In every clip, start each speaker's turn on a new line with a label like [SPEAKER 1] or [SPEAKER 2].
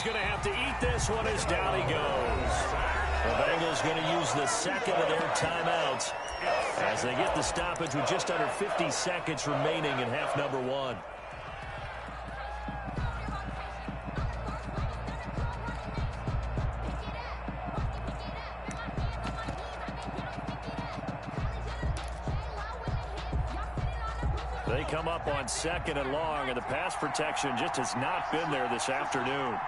[SPEAKER 1] going to have to eat this one as down he goes. The Bengals going to use the second of their timeouts as they get the stoppage with just under 50 seconds remaining in half number one. They come up on second and long, and the pass protection just has not been there this afternoon.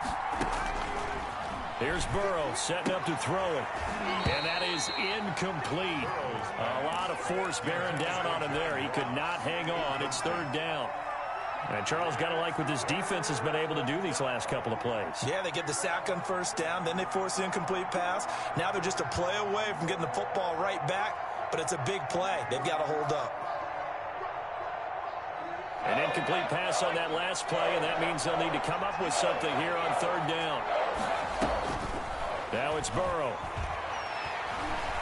[SPEAKER 1] Here's Burrow setting up to throw it, and that is incomplete. A lot of force bearing down on him there. He could not hang on. It's third down. And Charles, got to like what this defense has been able to do these last couple of plays.
[SPEAKER 2] Yeah, they get the sack on first down, then they force the incomplete pass. Now they're just a play away from getting the football right back, but it's a big play. They've got to hold up.
[SPEAKER 1] An incomplete pass on that last play, and that means they'll need to come up with something here on third down. Now it's Burrow.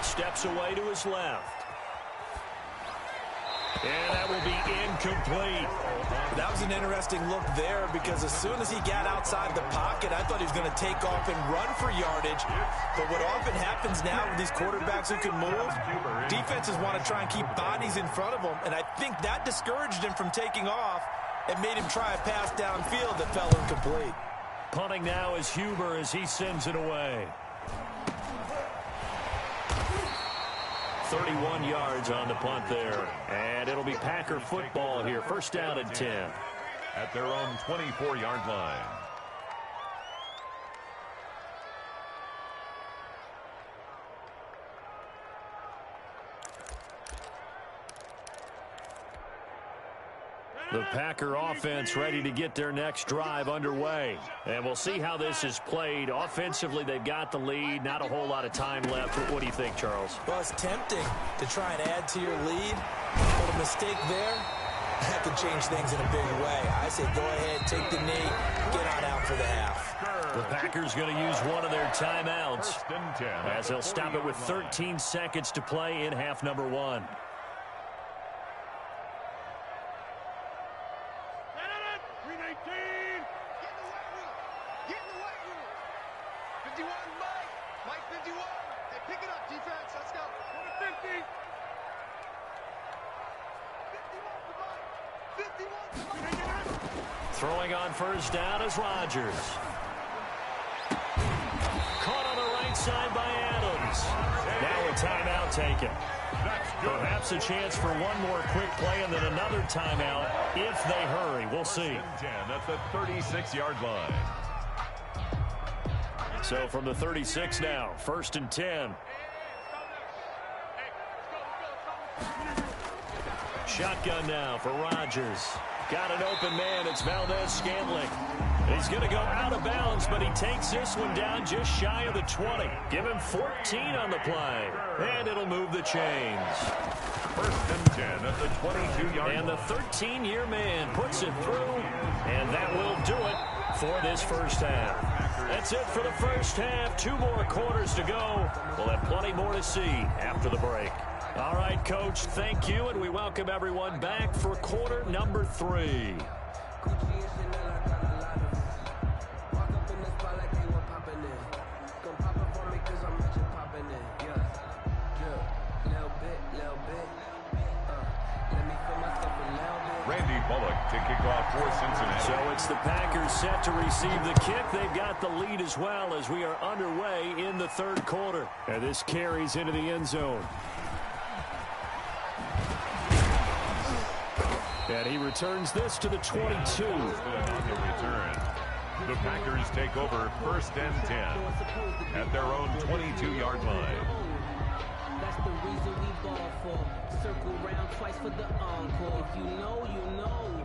[SPEAKER 1] Steps away to his left. And that will be incomplete.
[SPEAKER 2] That was an interesting look there because as soon as he got outside the pocket, I thought he was going to take off and run for yardage. But what often happens now with these quarterbacks who can move, defenses want to try and keep bodies in front of them. And I think that discouraged him from taking off and made him try a pass downfield that fell incomplete.
[SPEAKER 1] Punting now is Huber as he sends it away. 31 yards on the punt there. And it'll be Packer football here. First down and 10.
[SPEAKER 3] At their own 24-yard line.
[SPEAKER 1] The Packer offense ready to get their next drive underway. And we'll see how this is played. Offensively, they've got the lead. Not a whole lot of time left. What do you think, Charles?
[SPEAKER 2] Well, it's tempting to try and add to your lead. But a mistake there, that could change things in a big way. I say go ahead, take the knee, get on out for the half.
[SPEAKER 1] The Packers going to use one of their timeouts as they'll stop it with 13 seconds to play in half number one. Throwing on first down is Rodgers. Caught on the right side by Adams. Now a timeout taken. Perhaps a chance for one more quick play and then another timeout if they hurry. We'll see.
[SPEAKER 3] That's the 36-yard line.
[SPEAKER 1] So from the 36 now, first and 10. Shotgun now for Rodgers. Got an open man. It's Valdez-Scantling. He's going to go out of bounds, but he takes this one down just shy of the 20. Give him 14 on the play. And it'll move the chains.
[SPEAKER 3] First and 10 at the 22-yard line.
[SPEAKER 1] And the 13-year man puts it through. And that will do it for this first half. That's it for the first half. 2 more quarters to go. We'll have plenty more to see after the break. All right, Coach, thank you, and we welcome everyone back for quarter number 3.
[SPEAKER 3] To kick off for Cincinnati.
[SPEAKER 1] So it's the Packers set to receive the kick. They've got the lead as well as we are underway in the third quarter. And this carries into the end zone. And he returns this to the 22.
[SPEAKER 3] On the return, the Packers take over first and 10 at their own 22-yard line.
[SPEAKER 4] That's the reason we ball for. Circle round twice for the encore. If you know, you know.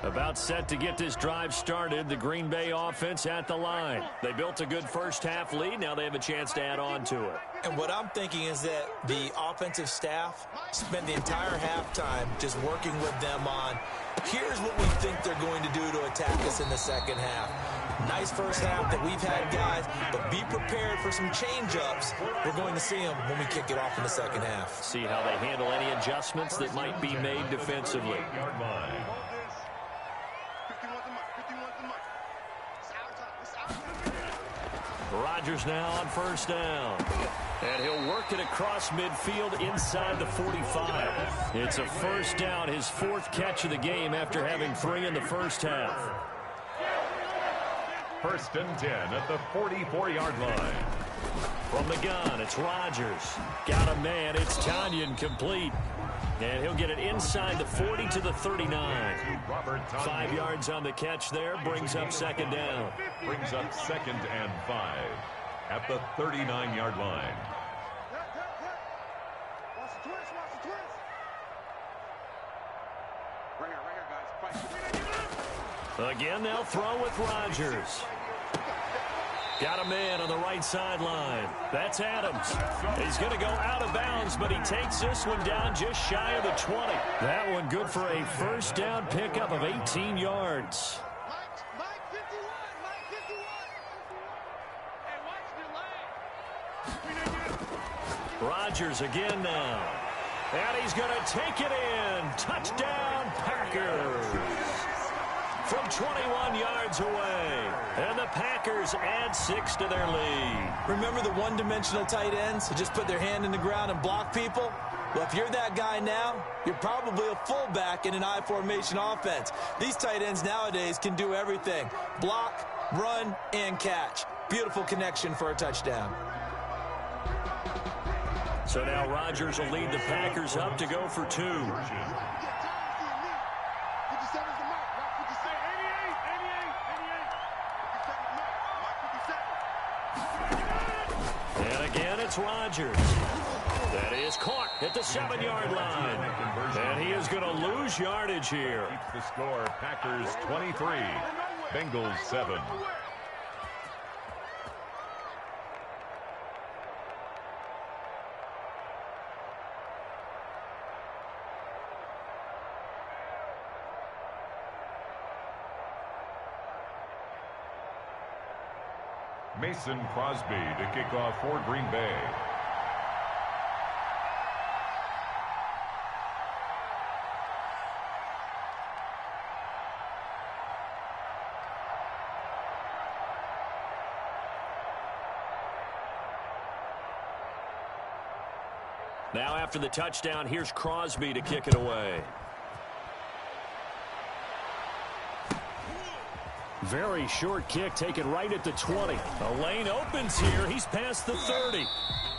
[SPEAKER 1] About set to get this drive started. The Green Bay offense at the line. They built a good first half lead. Now they have a chance to add on to it.
[SPEAKER 2] And what I'm thinking is that the offensive staff spent the entire halftime just working with them on, here's what we think they're going to do to attack us in the second half. Nice first half that we've had, guys, but be prepared for some change-ups. We're going to see them when we kick it off in the second half.
[SPEAKER 1] See how they handle any adjustments that might be made defensively. Rodgers now on first down. And he'll work it across midfield inside the 45. It's a first down, his fourth catch of the game after having 3 in the first half.
[SPEAKER 3] First and 10 at the 44-yard line.
[SPEAKER 1] From the gun, it's Rodgers. Got a man, it's Tanyan complete. And he'll get it inside the 40 to the 39. 5 yards on the catch there, brings up second down.
[SPEAKER 3] Brings up 2nd and 5 at the 39-yard line.
[SPEAKER 1] Again, they'll throw with Rodgers. Got a man on the right sideline. That's Adams. He's going to go out of bounds, but he takes this one down just shy of the 20. That one good for a first down pickup of 18 yards. Rodgers again now. And he's going to take it in. Touchdown, Packers. From 21 yards away. And the Packers add 6 to their lead.
[SPEAKER 2] Remember the one-dimensional tight ends who just put their hand in the ground and block people? Well, if you're that guy now, you're probably a fullback in an I-formation offense. These tight ends nowadays can do everything. Block, run, and catch. Beautiful connection for a touchdown.
[SPEAKER 1] So now Rodgers will lead the Packers up to go for 2. And again, it's Rodgers. That is caught at the 7-yard line. And he is going to lose yardage here.
[SPEAKER 3] Keeps the score, Packers 23, Bengals 7. Mason Crosby to kick off for Green Bay.
[SPEAKER 1] Now after the touchdown, here's Crosby to kick it away. Very short kick taken right at the 20. The lane opens here. He's past the 30.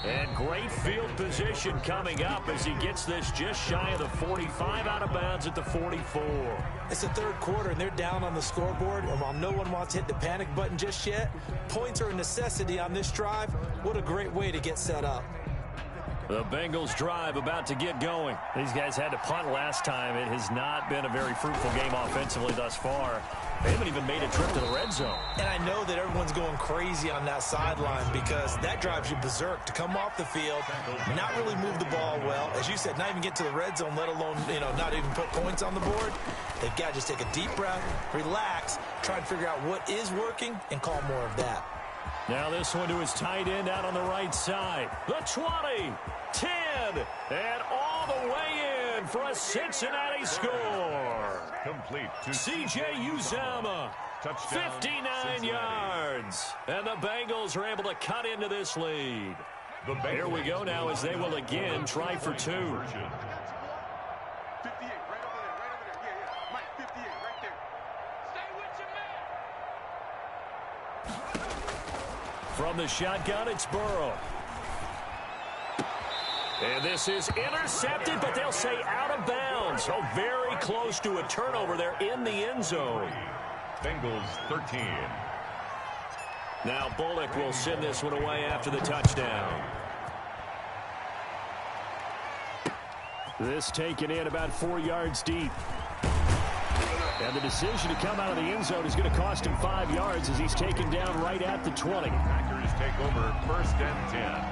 [SPEAKER 1] And great field position coming up as he gets this just shy of the 45, out of bounds at the 44.
[SPEAKER 2] It's the third quarter, and they're down on the scoreboard. And while no one wants to hit the panic button just yet, points are a necessity on this drive. What a great way to get set up.
[SPEAKER 1] The Bengals drive about to get going. These guys had to punt last time. It has not been a very fruitful game offensively thus far. They haven't even made a trip to the red zone.
[SPEAKER 2] And I know that everyone's going crazy on that sideline because that drives you berserk to come off the field, not really move the ball well. As you said, not even get to the red zone, let alone, not even put points on the board. They've got to just take a deep breath, relax, try and figure out what is working, and call more of that.
[SPEAKER 1] Now this one to his tight end out on the right side. The 20, 10, and all the way in for a Cincinnati score.
[SPEAKER 3] Complete to
[SPEAKER 1] C.J. Uzomah, 59 yards. And the Bengals are able to cut into this lead. Here we go now as they will again try for 2.
[SPEAKER 5] 58, right over there, right over there. Yeah. Mike, 58, right there. Stay with your man.
[SPEAKER 1] From the shotgun, it's Burrow. And this is intercepted, but they'll say out of bounds. So very close to a turnover there in the end zone.
[SPEAKER 3] Bengals 13.
[SPEAKER 1] Now Bullock will send this one away after the touchdown. This taken in about 4 yards deep. And the decision to come out of the end zone is going to cost him 5 yards as he's taken down right at the 20.
[SPEAKER 3] Packers take over first and 10.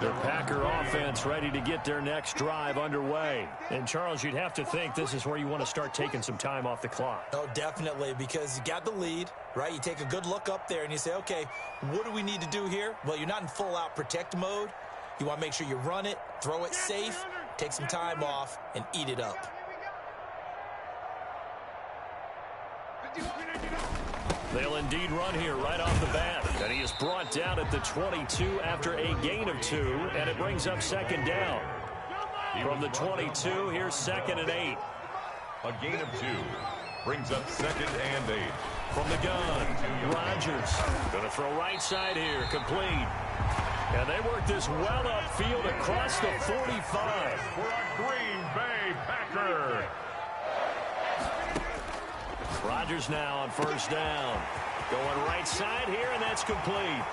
[SPEAKER 1] The Packer offense ready to get their next drive underway. And, Charles, you'd have to think this is where you want to start taking some time off the clock.
[SPEAKER 2] Oh, definitely, because you got the lead, right? You take a good look up there and you say, okay, what do we need to do here? Well, you're not in full-out protect mode. You want to make sure you run it, throw it safe, take some time off, and eat it up.
[SPEAKER 1] They'll indeed run here right off the bat. And he is brought down at the 22 after a gain of 2, and it brings up second down. From the 22, here's 2nd and 8.
[SPEAKER 3] A gain of 2 brings up 2nd and 8.
[SPEAKER 1] From the gun, Rodgers going to throw right side here, complete. And they work this well upfield across the 45.
[SPEAKER 3] For a Green Bay Packer.
[SPEAKER 1] Rodgers now on first down. Going right side here, and that's complete.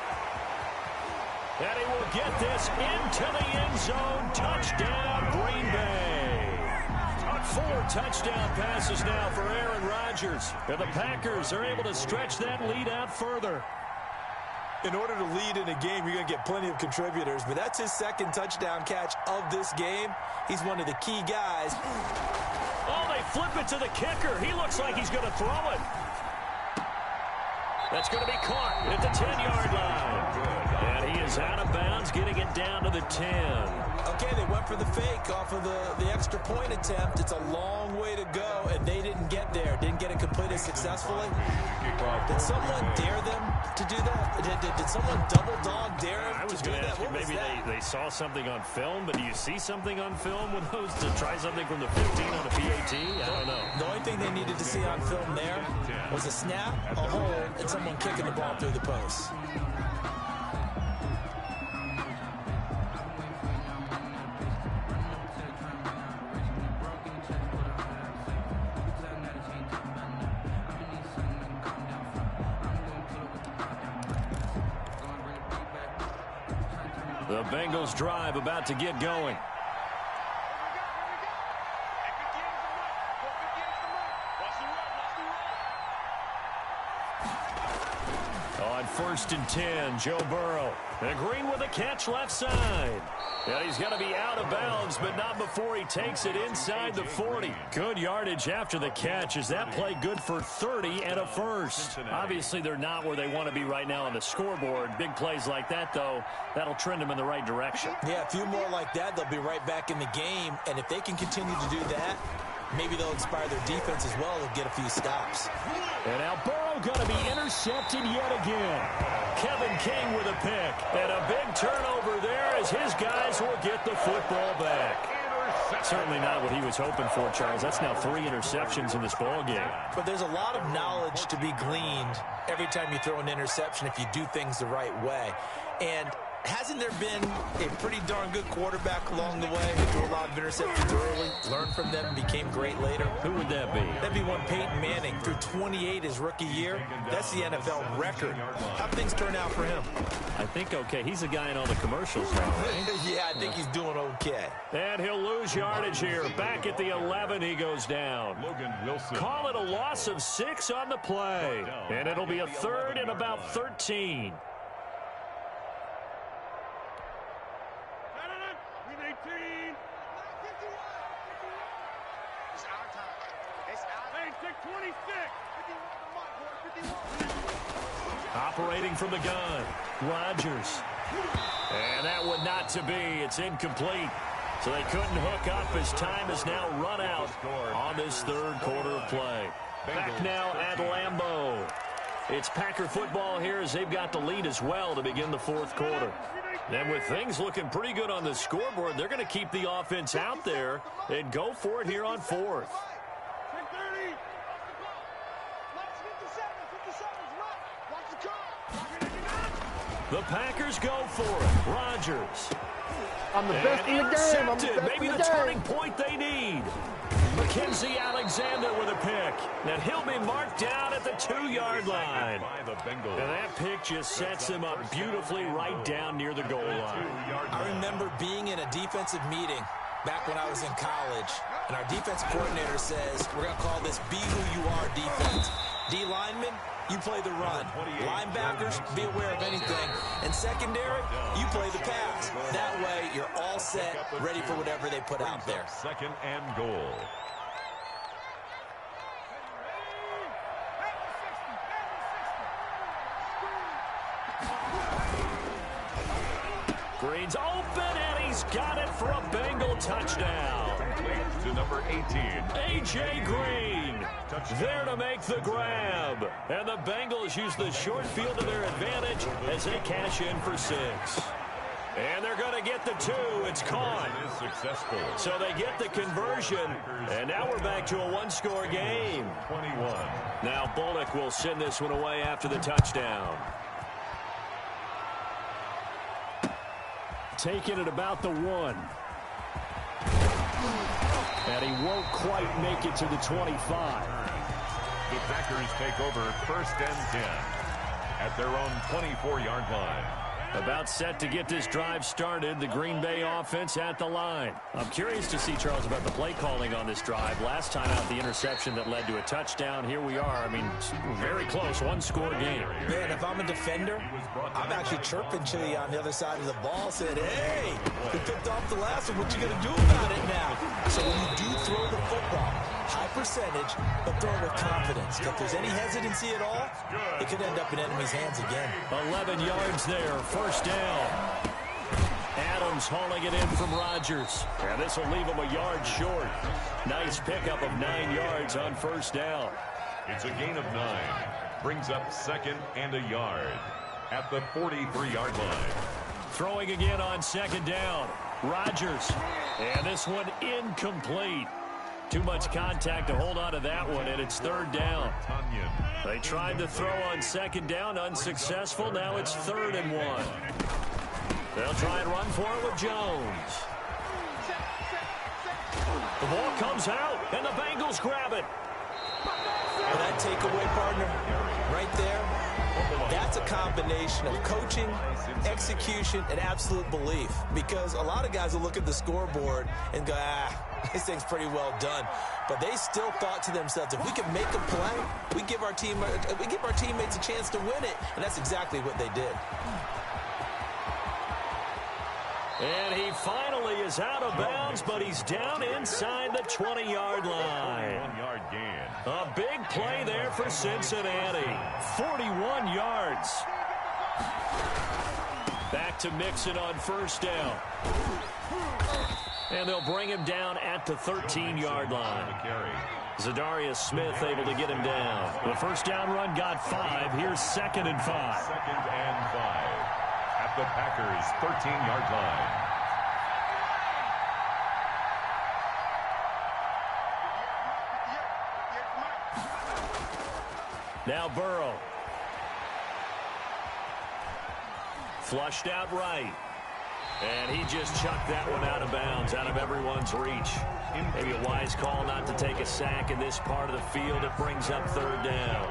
[SPEAKER 1] And he will get this into the end zone. Touchdown, Green Bay. 4 touchdown passes now for Aaron Rodgers. And the Packers are able to stretch that lead out further.
[SPEAKER 2] In order to lead in a game, you're going to get plenty of contributors, but that's his 2nd touchdown catch of this game. He's one of the key guys.
[SPEAKER 1] Oh, they flip it to the kicker. He looks like he's going to throw it. That's going to be caught at the 10-yard line. And he is out of bounds, getting it down to the 10.
[SPEAKER 2] Okay, they went for the fake off of the extra point attempt. It's a long way to go, and they didn't get there. Didn't get it completed successfully. Did someone dare them to do that? Did someone double dog dare them
[SPEAKER 1] I was
[SPEAKER 2] to do
[SPEAKER 1] going to
[SPEAKER 2] that?
[SPEAKER 1] ask you, maybe they saw something on film, but do you see something on film with those to try something from the 15 on a PAT? I don't know.
[SPEAKER 2] The only thing they needed to see on film there was a snap, a hold, and someone kicking the ball through the post.
[SPEAKER 1] The Bengals drive about to get going. On 1st and 10, Joe Burrow. And Green with a catch left side. And he's going to be out of bounds, but not before he takes it inside the 40. Good yardage after the catch. Is that play good for 30 and a first? Obviously, they're not where they want to be right now on the scoreboard. Big plays like that, though, that'll trend them in the right direction.
[SPEAKER 2] Yeah, a few more like that, they'll be right back in the game. And if they can continue to do that, maybe they'll inspire their defense as well and get a few stops.
[SPEAKER 1] And now Burrow going to be intercepted yet again. Kevin King with a pick. And a big turnover there as his guys will get the football back. Certainly not what he was hoping for, Charles. That's now 3 interceptions in this ball game.
[SPEAKER 2] But there's a lot of knowledge to be gleaned every time you throw an interception if you do things the right way. And hasn't there been a pretty darn good quarterback along the way who threw a lot of interceptions early, learned from them, and became great later?
[SPEAKER 1] Who would that be?
[SPEAKER 2] That'd be one Peyton Manning, threw 28 his rookie year. That's the NFL record. How things turn out for him?
[SPEAKER 1] I think okay. He's a guy in all the commercials now, right?
[SPEAKER 2] Yeah, I think he's doing okay.
[SPEAKER 1] And he'll lose yardage here. Back at the 11, he goes down.
[SPEAKER 3] Logan Wilson.
[SPEAKER 1] Call it a loss of 6 on the play. And it'll be a 3rd and about 13. Operating from the gun, Rodgers. And that would not to be. It's incomplete. So they couldn't hook up as time has now run out on this 3rd quarter of play. Back now at Lambeau. It's Packer football here as they've got the lead as well to begin the 4th quarter. And with things looking pretty good on the scoreboard, they're going to keep the offense out there and go for it here on 4th. The Packers go for it. Rodgers.
[SPEAKER 6] I'm the best in the game. I'm the best
[SPEAKER 1] Maybe
[SPEAKER 6] in
[SPEAKER 1] the
[SPEAKER 6] the game.
[SPEAKER 1] turning point they need. Mackenzie Alexander with a pick. And he'll be marked down at the 2-yard line. And that pick just sets him up beautifully right down near the goal line.
[SPEAKER 2] I remember being in a defensive meeting back when I was in college, and our defense coordinator says, we're going to call this Be Who You Are defense. D linemen, you play the run. Linebackers, be aware of anything. And secondary, you play the pass. That way, you're all set, ready for whatever they put out there.
[SPEAKER 3] 2nd and goal.
[SPEAKER 1] Green's open, and he's got it for a Bengal touchdown.
[SPEAKER 3] Complete to number 18.
[SPEAKER 1] A.J. Green there to make the grab. And the Bengals use the short field to their advantage as they cash in for 6. And they're going to get the 2. It's caught.
[SPEAKER 3] It is successful.
[SPEAKER 1] So they get the conversion. And now we're back to a one-score game.
[SPEAKER 3] 21.
[SPEAKER 1] Now Bullock will send this one away after the touchdown. Taking it about the 1. And he won't quite make it to the 25.
[SPEAKER 3] The Packers take over 1st and 10 at their own 24-yard line.
[SPEAKER 1] About set to get this drive started, the Green Bay offense at the line. I'm curious to see, Charles, about the play calling on this drive. Last time out, the interception that led to a touchdown. Here we are. I mean, very close, one-score game.
[SPEAKER 2] Man, if I'm a defender, I'm actually chirping to you on the other side of the ball, saying, hey, you picked off the last one. What you going to do about it now? So when you do throw the football, high percentage, but throw it with confidence. If there's any hesitancy at all, it could end up in enemy's hands again.
[SPEAKER 1] 11 yards there, first down. Adams hauling it in from Rodgers. And this will leave him a yard short. Nice pickup of 9 yards on first down.
[SPEAKER 3] It's a gain of 9. Brings up 2nd and a yard at the 43-yard line.
[SPEAKER 1] Throwing again on 2nd down. Rodgers. And this one incomplete. Too much contact to hold on to that one, and it's 3rd down. They tried to throw on 2nd down, unsuccessful. Now it's 3rd and 1. They'll try and run for it with Jones. The ball comes out, and the Bengals grab it.
[SPEAKER 2] Well, that takeaway, partner, right there, that's a combination of coaching, execution, and absolute belief. Because a lot of guys will look at the scoreboard and go, this thing's pretty well done. But they still thought to themselves, if we can make a play, we give our teammates a chance to win it. And that's exactly what they did.
[SPEAKER 1] And he finally is out of bounds, but he's down inside the 20-yard line.
[SPEAKER 3] 1-yard gain.
[SPEAKER 1] A big play there for Cincinnati. 41 yards. Back to Mixon on first down. And they'll bring him down at the 13-yard line. Zadarius Smith able to get him down. The first down run got 5. Here's 2nd and 5.
[SPEAKER 3] 2nd and 5 at the Packers' 13-yard line.
[SPEAKER 1] Now Burrow. Flushed out right. And he just chucked that one out of bounds, out of everyone's reach. Maybe a wise call not to take a sack in this part of the field. It brings up 3rd down.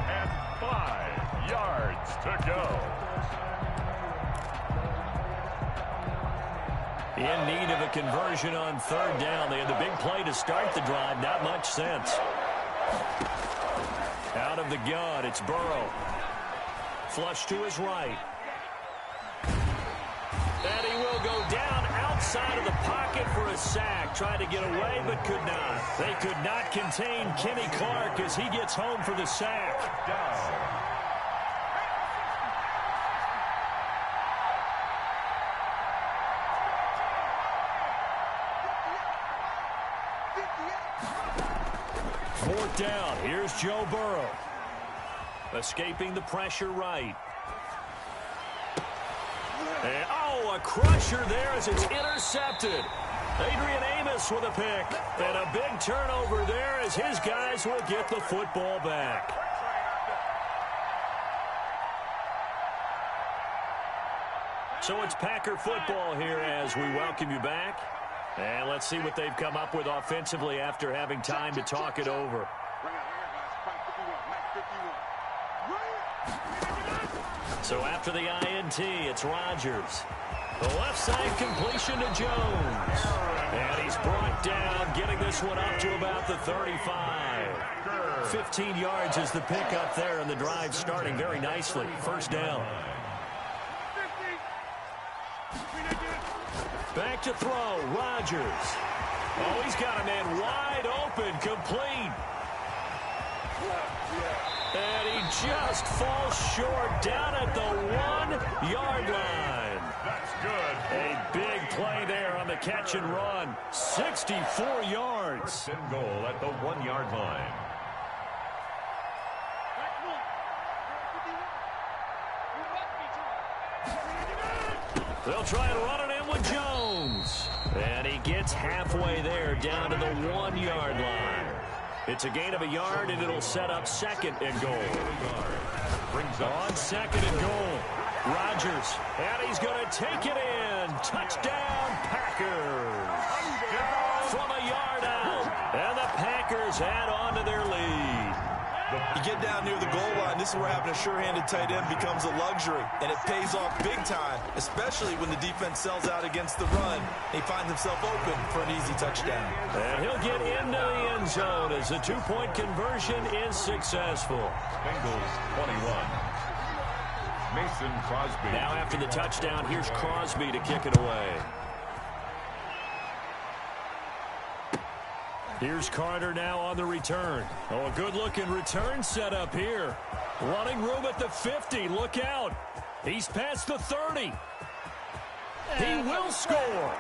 [SPEAKER 3] And 5 yards to go.
[SPEAKER 1] In need of a conversion on 3rd down. They had the big play to start the drive. Not much sense. Out of the gun, it's Burrow. Flush to his right. And he will go down outside of the pocket for a sack. Tried to get away, but could not. They could not contain Kenny Clark as he gets home for the sack. Fourth down. Here's Joe Burrow. Escaping the pressure right. And, a crusher there as it's intercepted. Adrian Amos with a pick. And a big turnover there as his guys will get the football back. So it's Packer football here as we welcome you back. And let's see what they've come up with offensively after having time to talk it over. So after the INT, it's Rodgers. The left side completion to Jones. And he's brought down, getting this one up to about the 35. 15 yards is the pickup there, and the drive starting very nicely. First down. Back to throw, Rodgers. Oh, he's got a man wide open, complete. And he just falls short down at the 1-yard line.
[SPEAKER 3] That's good.
[SPEAKER 1] A big play there on the catch and run. 64 yards.
[SPEAKER 3] First and goal at the 1-yard line.
[SPEAKER 1] They'll try and run it in with Jones. And he gets halfway there down to the 1-yard line. It's a gain of a yard, and it'll set up second and goal.
[SPEAKER 3] Brings up
[SPEAKER 1] on second and goal. Rodgers, and he's going to take it in. Touchdown, Packers. From a yard out. And the Packers add on to their lead.
[SPEAKER 2] You get down near the goal line, this is where having a sure-handed tight end becomes a luxury, and it pays off big time, especially when the defense sells out against the run. He finds himself open for an easy touchdown.
[SPEAKER 1] And he'll get into the end zone as the two-point conversion is successful.
[SPEAKER 3] Bengals 21. Mason Crosby.
[SPEAKER 1] Now after the touchdown, here's Crosby to kick it away. Here's Carter now on the return. Oh, a good-looking return setup here. Running room at the 50. Look out. He's past the 30. He will score.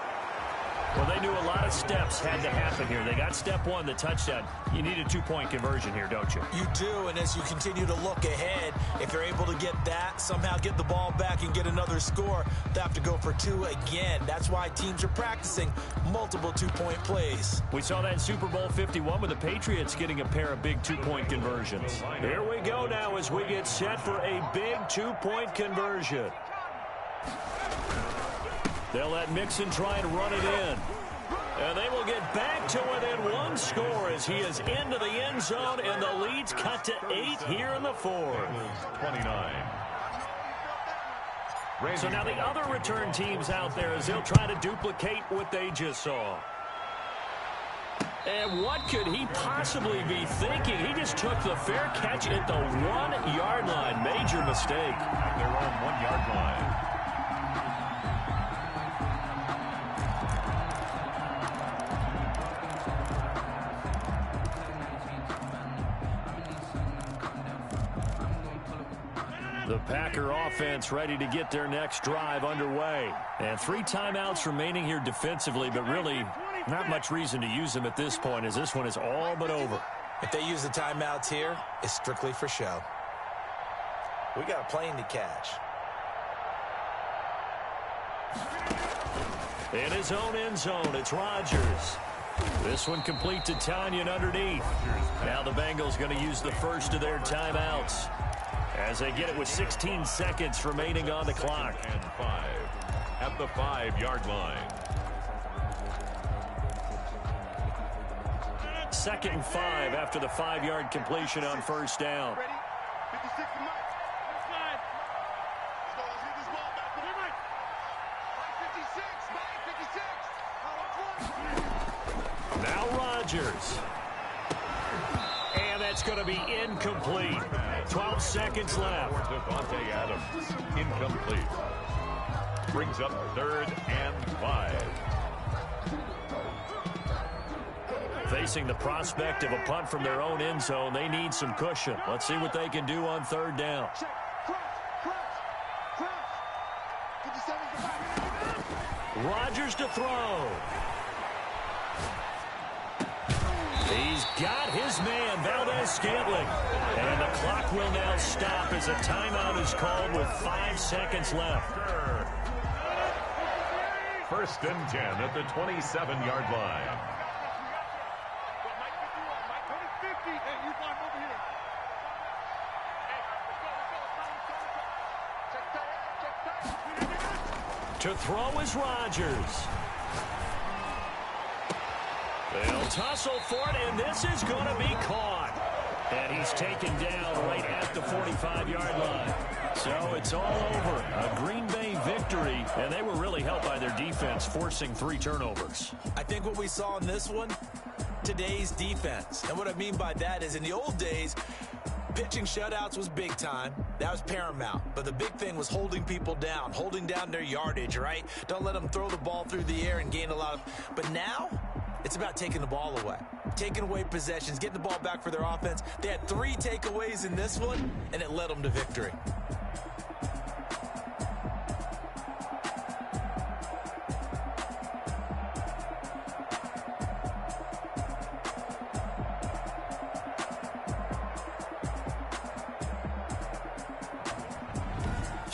[SPEAKER 1] Well, they knew a lot of steps had to happen here. They got step one, the touchdown. You need a two-point conversion here, don't you?
[SPEAKER 2] You do, and as you continue to look ahead, if you're able to get that, somehow get the ball back and get another score, they have to go for two again. That's why teams are practicing multiple two-point plays.
[SPEAKER 1] We saw that in Super Bowl 51 with the Patriots getting a pair of big two-point conversions. Here we go now as we get set for a big two-point conversion. They'll let Mixon try and run it in. And they will get back to within one score as he is into the end zone, and the lead's cut to 8 here in the fourth.
[SPEAKER 3] 29.
[SPEAKER 1] So now the other return teams out there as they'll try to duplicate what they just saw. And what could he possibly be thinking? He just took the fair catch at the 1-yard line. Major mistake.
[SPEAKER 3] Their own 1-yard line.
[SPEAKER 1] The Packer offense ready to get their next drive underway. And 3 timeouts remaining here defensively, but really not much reason to use them at this point as this one is all but over.
[SPEAKER 2] If they use the timeouts here, it's strictly for show. We got a plane to catch.
[SPEAKER 1] In his own end zone, it's Rodgers. This one complete to Tanyan underneath. Now the Bengals going to use the first of their timeouts as they get it with 16 seconds remaining on the clock.
[SPEAKER 3] And 5 at the 5-yard line.
[SPEAKER 1] 2nd and 5 after the 5-yard completion on first down.
[SPEAKER 5] Ready? 56 and Mike. That's fine. Let's go. Let's get this ball back. Come here, Mike. Mike 56. Mike 56.
[SPEAKER 1] Now Rodgers. And that's going to be incomplete. 12 seconds left.
[SPEAKER 3] Devontae Adams, incomplete. Brings up 3rd and 5.
[SPEAKER 1] Facing the prospect of a punt from their own end zone, they need some cushion. Let's see what they can do on 3rd down.
[SPEAKER 5] Check. Cross. 57's the back.
[SPEAKER 1] Rodgers to throw. He's got his man, Valdez-Scantling. And the clock will now stop as a timeout is called with 5 seconds left.
[SPEAKER 3] 1st and 10 at the 27-yard line.
[SPEAKER 5] Mike 51. Mike 50. Hey, you climb over here. Hey, let's go. Check tight.
[SPEAKER 1] To throw is Rodgers. They'll tussle for it, and this is going to be caught. And he's taken down right at the 45-yard line. So it's all over. A Green Bay victory, and they were really helped by their defense, forcing 3 turnovers.
[SPEAKER 2] I think what we saw in this one, today's defense. And what I mean by that is in the old days, pitching shutouts was big time. That was paramount. But the big thing was holding people down, holding down their yardage, right? Don't let them throw the ball through the air and gain a lot of... But now, it's about taking the ball away. Taking away possessions, getting the ball back for their offense. They had 3 takeaways in this one, and it led them to victory.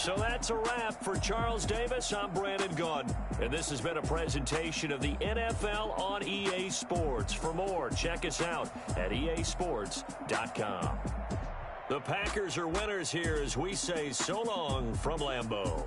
[SPEAKER 1] So that's a wrap. For Charles Davis, I'm Brandon Gaudin. And this has been a presentation of the NFL on EA Sports. For more, check us out at easports.com. The Packers are winners here as we say so long from Lambeau.